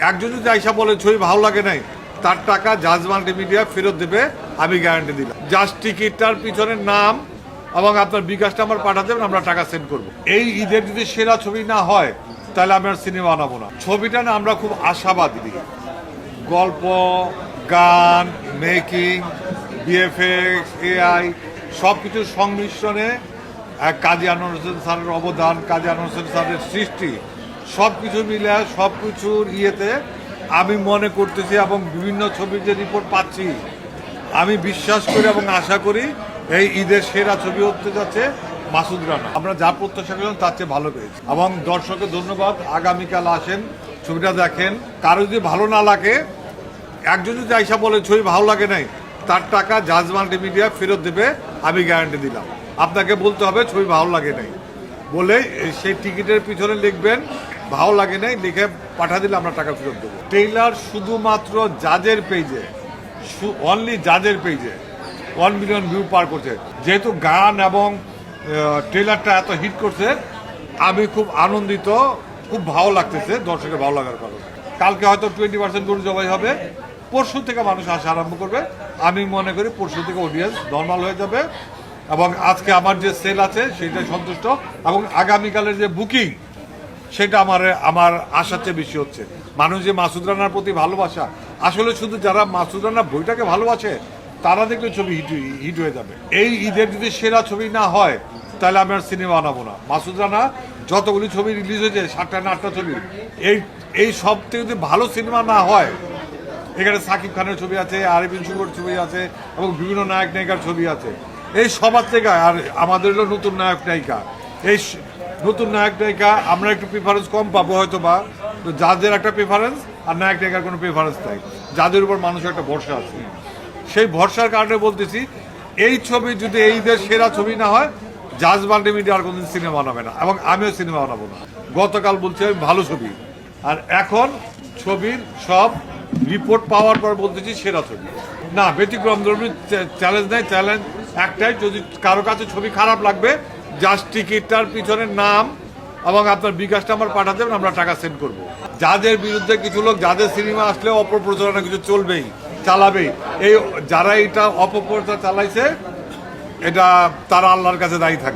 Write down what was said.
একজন যদি আইসা বলে ছবি ভালো লাগে নাই, তার টাকা জাজ মাল্টিমিডিয়া ফেরত দেবে, আমি গ্যারান্টি দিলাম। জাস্ট টিকিটটার পিছনে নাম এবং আপনার বিকাশটা আমার পাঠাতে দেবেন, আমরা টাকা সেন্ড করবো। এই ঈদের যদি সেরা ছবি না হয়, তাহলে আমি আর সিনেমা বানাবো না। ছবিটা না আমরা খুব আশাবাদী, গল্প, গান, মেকিং, বিএফএক্স, এআই সব কিছুর সংমিশ্রণে কাজী আনোয়ার হোসেন স্যারের অবদান, কাজী আনোয়ার হোসেন স্যারের সৃষ্টি, সব কিছু মিলে সব কিছুর ইয়েতে আমি মনে করতেছি এবং বিভিন্ন ছবির যে রিপোর্ট পাচ্ছি, আমি বিশ্বাস করি এবং আশা করি এই ঈদের সেরা ছবি হতে যাচ্ছে মাসুদ রানা। আমরা যা প্রত্যাশা করলাম তার চেয়ে ভালো পেয়েছি এবং দর্শকের ধন্যবাদ। আগামীকাল আসেন, ছবিটা দেখেন। কারো যদি ভালো না লাগে, একজন যদি আইসা বলে ছবি ভালো লাগে নাই, তার টাকা জাজ মাল্টিমিডিয়া ফেরত দেবে, আমি গ্যারান্টি দিলাম। আপনাকে বলতে হবে ছবি ভালো লাগে নাই বলে সেই টিকিটের পিছনে লিখবেন ভালো লাগে নাই, লিখে পাঠা দিলে আমরা টাকা ফেরত দেবো। ট্রেইলার শুধুমাত্র জাজের পেজে, অনলি জাজের পেজে 1 মিলিয়ন ভিউ পার করছে। যেহেতু গান এবং ট্রেলারটা এত হিট করছে, আমি খুব আনন্দিত, খুব ভালো লাগতেছে দর্শকের ভালো লাগার কারণে। কালকে হয়তো 20% গরু জবাই হবে, পরশু থেকে মানুষ আসা আরম্ভ করবে। আমি মনে করি পরশু থেকে অডিয়েন্স নর্মাল হয়ে যাবে এবং আজকে আমার যে সেল আছে সেটাই সন্তুষ্ট এবং আগামীকালের যে বুকিং সেটা আমার আশার চেয়ে বেশি হচ্ছে। মানুষ যে মাসুদ রানার প্রতি ভালোবাসা, আসলে শুধু যারা মাসুদ রানার বইটাকে ভালোবাসে তারা দেখলে ছবি হিট হয়ে যাবে। এই ঈদের যদি সেরা ছবি না হয়, তাহলে আমি আর সিনেমা বানাবো না। মাসুদ রানা যতগুলি ছবি রিলিজ হয়েছে, 7টা না 8টা ছবি, এই সব থেকে যদি ভালো সিনেমা না হয়, এখানে সাকিব খানের ছবি আছে, আরিফিন শুভর ছবি আছে এবং বিভিন্ন নায়ক নায়িকার ছবি আছে, এই সবার থেকে। আর আমাদের হলো নতুন নায়ক নায়িকা, এই নতুন নায়ক নায়িকা আমরা একটু প্রিফারেন্স কম পাবো হয়তো বা, তো যাদের একটা প্রিফারেন্স আর নায়ক নায়িকার কোনো প্রিফারেন্স নাই, যাদের উপর মানুষের একটা ভরসা আছে। সেই ভরসার কারণে বলতেছি, এই ছবি যদি এই ঈদের সেরা ছবি না হয়, জাজ মাল্টিমিডিয়া আর কোনদিন সিনেমা বানাবে না এবং আমিও সিনেমা বানাবো না। গতকাল বলছি আমি ভালো ছবি, আর এখন ছবির সব রিপোর্ট পাওয়ার পর বলতেছি সেরা ছবি না। ব্যতিক্রম ধর্মী চ্যালেঞ্জ নেই, চ্যালেঞ্জ একটাই, যদি কারো কাছে ছবি খারাপ লাগবে, জাস্ট টিকিটটার পিছনে নাম এবং আপনার বিকাশটা আমার পাঠাতে দেবেন, আমরা টাকা সেন্ড করবো। যাদের বিরুদ্ধে কিছু লোক, যাদের সিনেমা আসলে অপপ্রচারণা কিছু চলবেই, চালাবেই, এই যারা এটা অপপ্রচার চালাইছে, এটা তারা আল্লাহর কাছে দায়ী থাকবে।